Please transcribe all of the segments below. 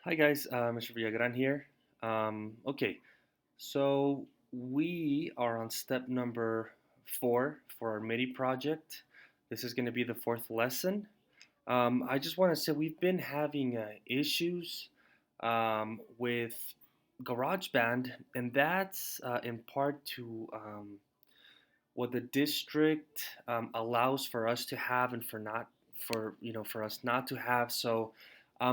Hi guys, Mr. Villagran here. Okay, so we are on step number 4 for our MIDI project. This is going to be the fourth lesson. I just want to say we've been having issues with GarageBand, and that's in part to what the district allows for us to have and for us not to have. So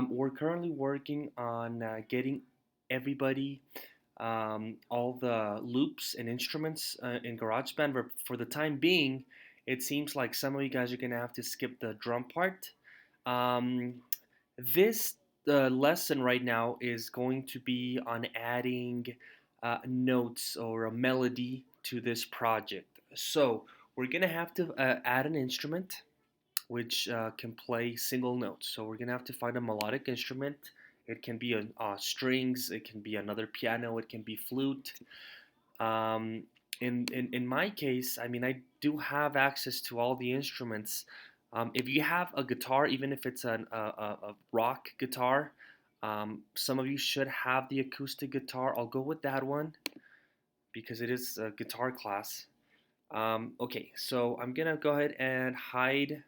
we're currently working on getting everybody all the loops and instruments in GarageBand. But for the time being, it seems like some of you guys are gonna have to skip the drum part. Um, this lesson right now is going to be on adding notes or a melody to this project. So we're gonna have to add an instrument which can play single notes. So we're gonna have to find a melodic instrument. It can be strings, it can be another piano, it can be flute. Um, in my case, I mean, I do have access to all the instruments. If you have a guitar, even if it's a rock guitar, some of you should have the acoustic guitar. I'll go with that one because it is a guitar class. Okay, so I'm gonna go ahead and hide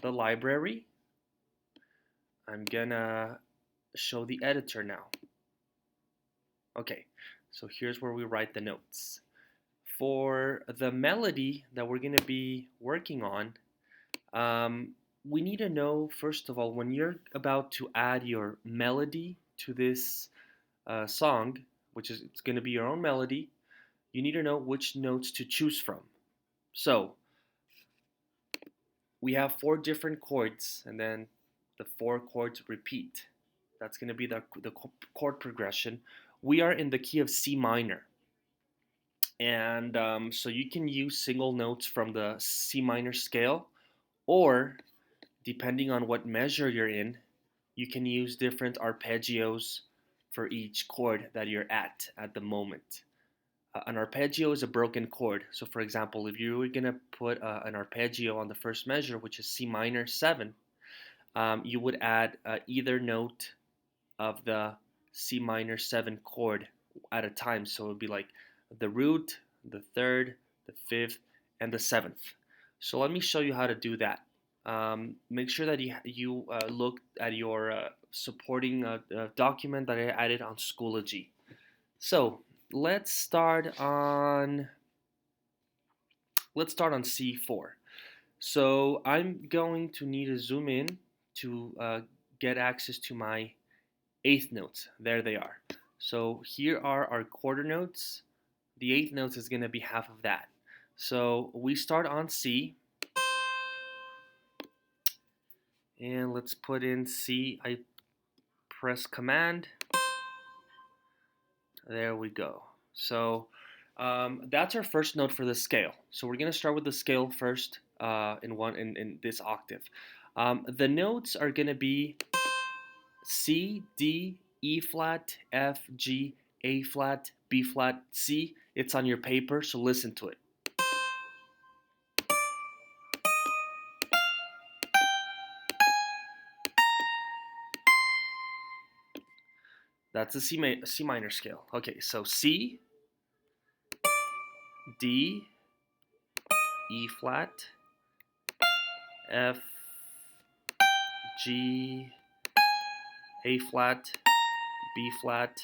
the library. I'm gonna show the editor now. Okay, so here's where we write the notes. For the melody that we're gonna be working on, we need to know, first of all, when you're about to add your melody to this song, which is it's gonna be your own melody, you need to know which notes to choose from. So we have four different chords, and then the four chords repeat. That's going to be the chord progression. We are in the key of C minor. And so you can use single notes from the C minor scale, or depending on what measure you're in, you can use different arpeggios for each chord that you're at the moment. An arpeggio is a broken chord. So, for example, if you were going to put an arpeggio on the first measure, which is C minor 7, you would add either note of the C minor 7 chord at a time. So it would be like the root, the third, the fifth, and the seventh. So let me show you how to do that. Make sure that you look at your supporting document that I added on Schoology. So let's start on C4. So I'm going to need to zoom in to get access to my eighth notes. There they are. So here are our quarter notes. The eighth notes is going to be half of that. So we start on C, and let's put in C. I press Command. There we go. So that's our first note for the scale. So we're going to start with the scale first in this octave. The notes are going to be C, D, E flat, F, G, A flat, B flat, C. It's on your paper, so listen to it. That's the C minor scale. Okay, so C, D, E flat, F, G, A flat, B flat,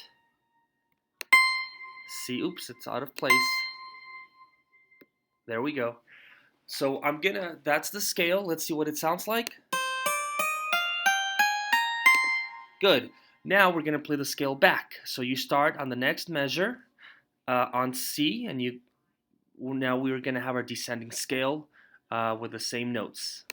C. Oops, it's out of place. There we go. So that's the scale. Let's see what it sounds like. Good. Now we're gonna play the scale back. So you start on the next measure on C, and now we're gonna have our descending scale with the same notes.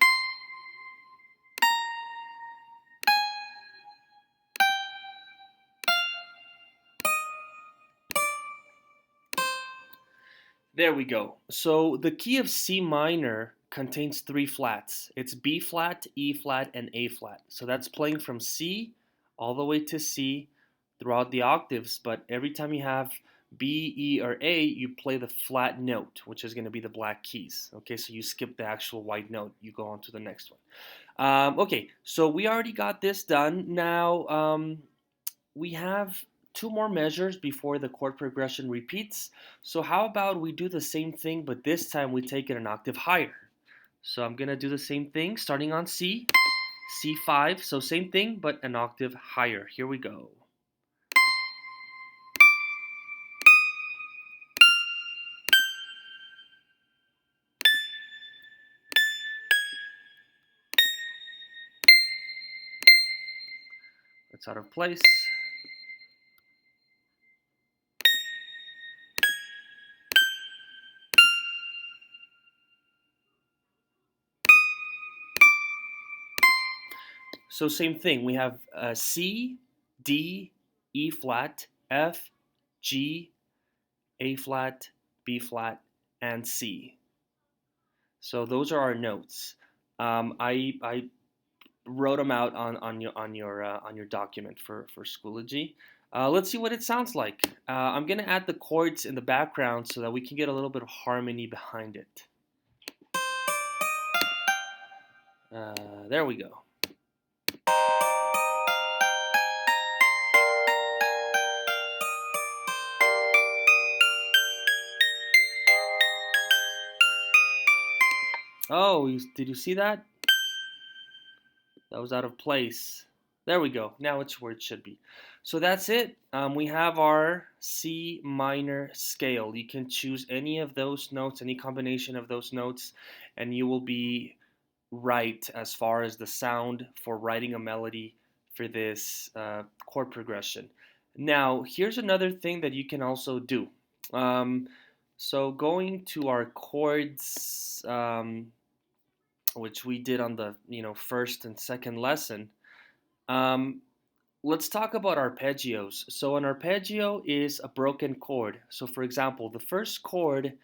There we go. So the key of C minor contains three flats. It's B flat, E flat, and A flat. So that's playing from C all the way to C throughout the octaves, but every time you have B, E, or A, you play the flat note, which is going to be the black keys. Okay, so you skip the actual white note, you go on to the next one. Okay, so we already got this done. Now we have two more measures before the chord progression repeats. So how about we do the same thing, but this time we take it an octave higher. So I'm gonna do the same thing, starting on C, C5. So same thing, but an octave higher. Here we go. That's out of place. So same thing. We have C, D, E flat, F, G, A flat, B flat, and C. So those are our notes. I wrote them out on your document for Schoology. Let's see what it sounds like. I'm gonna add the chords in the background so that we can get a little bit of harmony behind it. There we go. Oh, did you see that? That was out of place. There we go. Now it's where it should be. So that's it. We have our C minor scale. You can choose any of those notes, any combination of those notes, and you will be right as far as the sound for writing a melody for this chord progression. Now, here's another thing that you can also do. So going to our chords, which we did on the first and second lesson. Um, let's talk about arpeggios. So an arpeggio is a broken chord. So for example, the first chord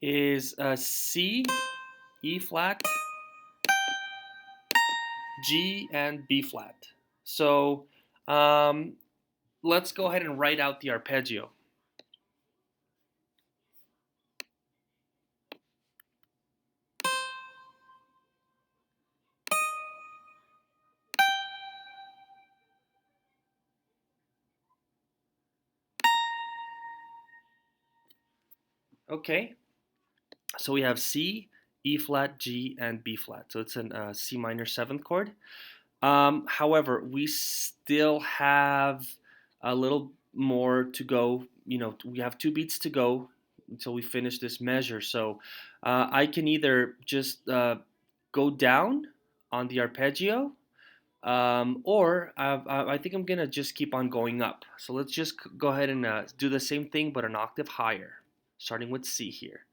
is C, E flat, G, and B flat. So um, let's go ahead and write out the arpeggio. Okay, so we have C, E flat, G, and B flat. So it's a C minor seventh chord. However, we still have a little more to go. We have two beats to go until we finish this measure. So I can either just go down on the arpeggio, or I think I'm gonna just keep on going up. So let's just go ahead and do the same thing, but an octave higher, starting with C here.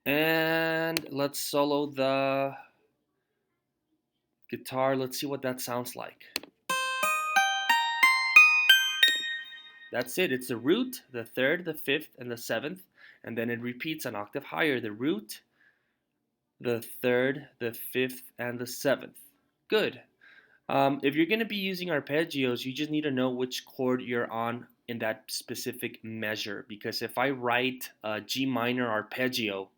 And let's solo the guitar. Let's see what that sounds like. That's it. It's the root, the third, the fifth, and the seventh, and then it repeats an octave higher. The root, the third, the fifth, and the seventh. Good. If you're going to be using arpeggios, you just need to know which chord you're on in that specific measure. Because if I write a G minor arpeggio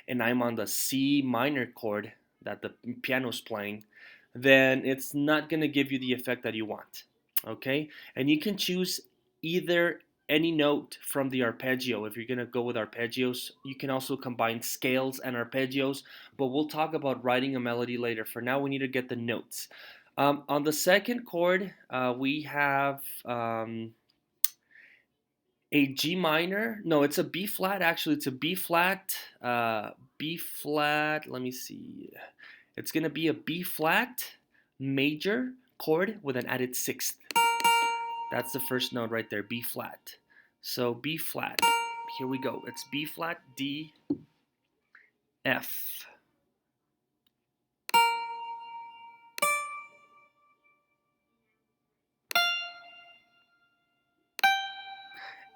and I'm on the C minor chord that the piano's playing, then it's not going to give you the effect that you want. Okay? And you can choose either any note from the arpeggio. If you're going to go with arpeggios, you can also combine scales and arpeggios, but we'll talk about writing a melody later. For now, we need to get the notes. On the second chord, we have a G minor. No, it's a B flat. Actually, it's a B flat. B flat. Let me see. It's gonna be a B flat major chord with an added sixth. That's the first note right there. B flat. So B flat. Here we go. It's B flat, D, F.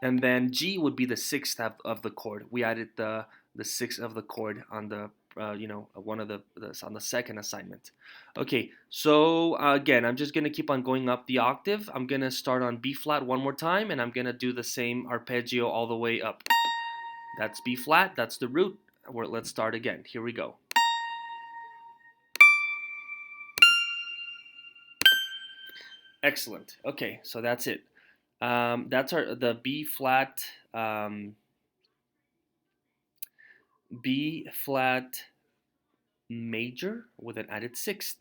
And then G would be the sixth of the chord. We added the sixth of the chord on the one of the on the second assignment. Okay, so again, I'm just gonna keep on going up the octave. I'm gonna start on B flat one more time, and I'm gonna do the same arpeggio all the way up. That's B flat, that's the root. Let's start again. Here we go. Excellent. Okay, so that's it. That's the B flat, B flat major with an added sixth.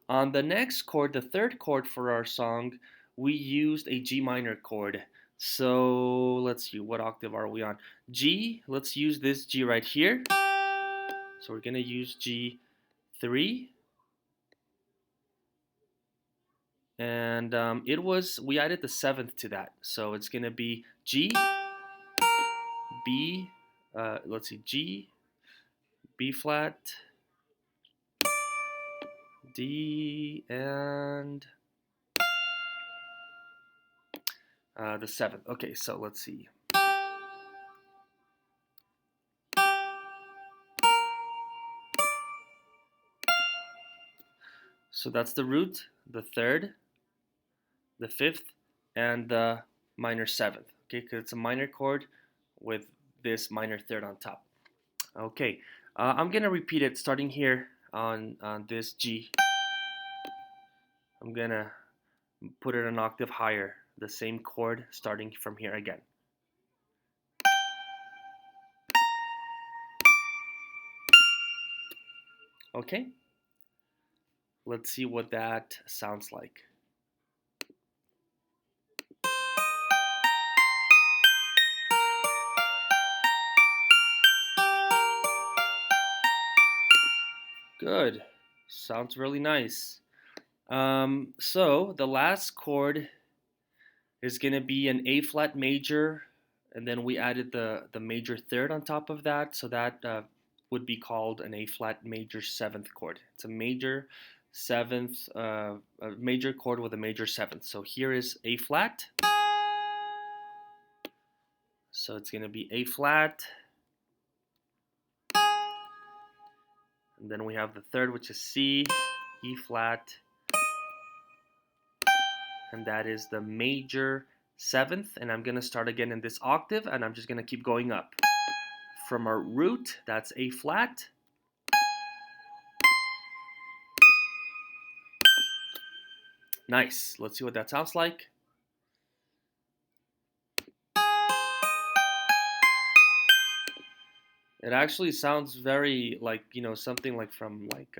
On the next chord, the third chord for our song, we used a G minor chord. So let's see, what octave are we on? G, let's use this G right here. So we're gonna use G3. And we added the seventh to that. So it's gonna be G, B, let's see, G, B flat, D, and the seventh. Okay, so let's see. So that's the root, the third, the fifth, and the minor seventh. Okay, because it's a minor chord with this minor third on top. Okay, I'm gonna repeat it starting here on this G. I'm gonna put it an octave higher, the same chord starting from here again. Okay, let's see what that sounds like. Good, sounds really nice. So the last chord is gonna be an A flat major, and then we added the major third on top of that, so that would be called an A flat major seventh chord. It's a major seventh, a major chord with a major seventh. So here is A flat. So it's gonna be A flat, and then we have the third, which is C, E flat, and that is the major seventh. And I'm gonna start again in this octave, and I'm just gonna keep going up. From our root, that's A flat. Nice. Let's see what that sounds like. It actually sounds very like, something like from like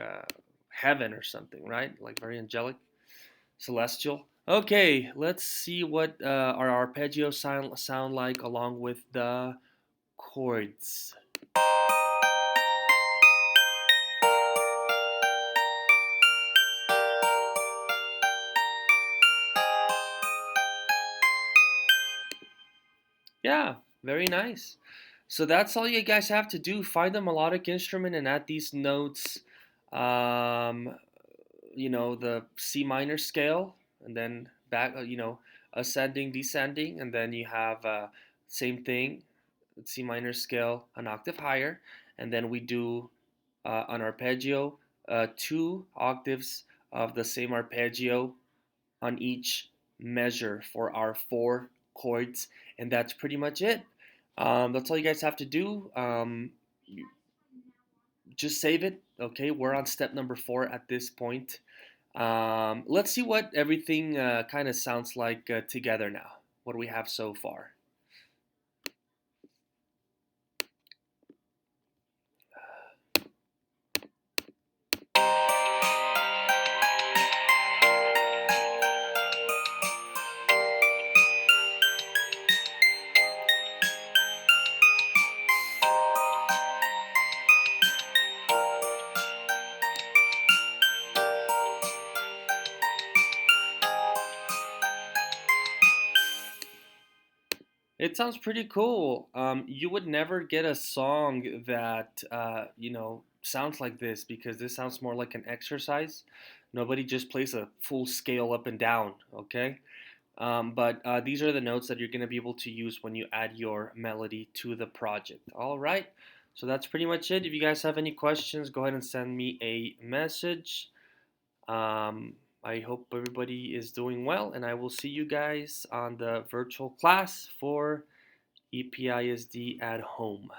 heaven or something, right? Like very angelic, celestial. Okay, let's see what our arpeggios sound like along with the chords. Yeah, very nice. So that's all you guys have to do. Find a melodic instrument and add these notes. Um, the C minor scale, and then back, ascending, descending, and then you have same thing, C minor scale, an octave higher, and then we do an arpeggio, two octaves of the same arpeggio on each measure for our four chords, and that's pretty much it. That's all you guys have to do. Just save it. Okay, we're on step number 4 at this point. Let's see what everything kind of sounds like together now. What do we have so far? It sounds pretty cool. You would never get a song that sounds like this because this sounds more like an exercise. Nobody just plays a full scale up and down. Okay, but these are the notes that you're going to be able to use when you add your melody to the project. All right. So that's pretty much it. If you guys have any questions, go ahead and send me a message. I hope everybody is doing well, and I will see you guys on the virtual class for EPISD at home.